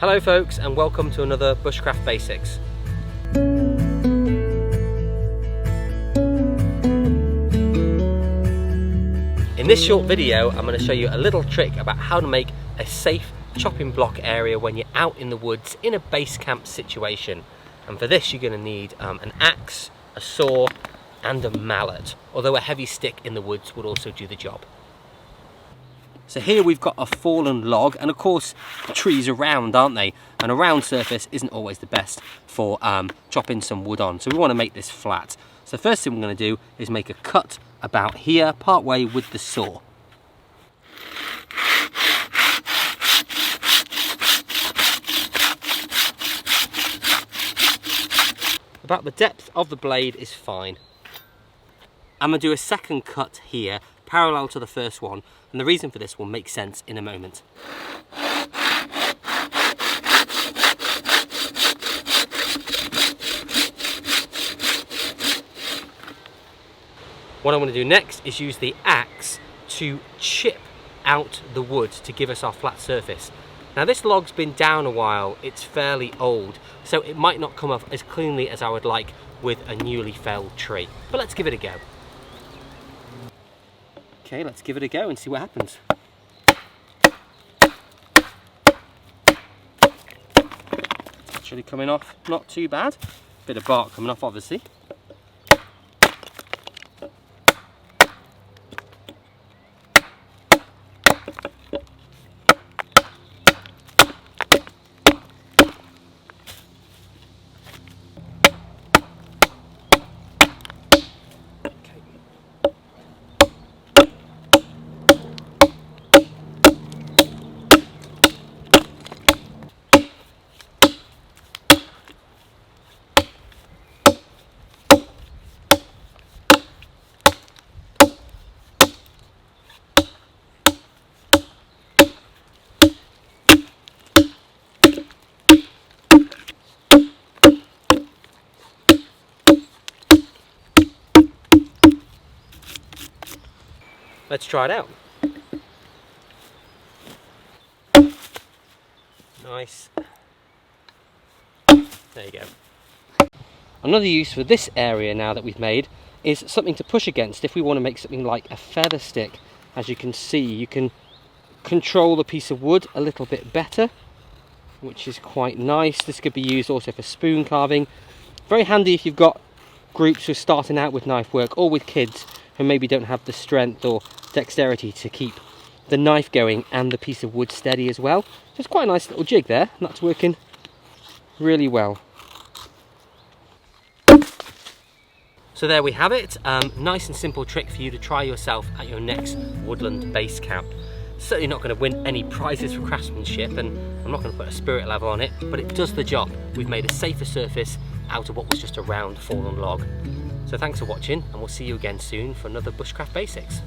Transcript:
Hello folks, and welcome to another Bushcraft Basics. In this short video I'm going to show you a little trick about how to make a safe chopping block area when you're out in the woods in a base camp situation. And for this you're going to need an axe, a saw and a mallet, although a heavy stick in the woods would also do the job. So here we've got a fallen log, and of course trees are round, aren't they? And a round surface isn't always the best for chopping some wood on, so we want to make this flat. So first thing we're going to do is make a cut about here, part way with the saw. About the depth of the blade is fine. I'm going to do a second cut here, parallel to the first one, and the reason for this will make sense in a moment. What I want to do next is use the axe to chip out the wood to give us our flat surface. Now this log's been down a while, it's fairly old, so it might not come off as cleanly as I would like with a newly felled tree, but let's give it a go. Okay, let's give it a go and see what happens. It's actually coming off not too bad. Bit of bark coming off obviously. Let's try it out. Nice. There you go. Another use for this area now that we've made is something to push against if we want to make something like a feather stick. As you can see, you can control the piece of wood a little bit better, which is quite nice. This could be used also for spoon carving. Very handy if you've got groups who are starting out with knife work, or with kids who maybe don't have the strength or dexterity to keep the knife going and the piece of wood steady as well. Just quite a nice little jig there, and that's working really well. So there we have it, nice and simple trick for you to try yourself at your next woodland base camp. Certainly not going to win any prizes for craftsmanship, and I'm not going to put a spirit level on it, but it does the job. We've made a safer surface out of what was just a round fallen log. So thanks for watching, and we'll see you again soon for another Bushcraft Basics.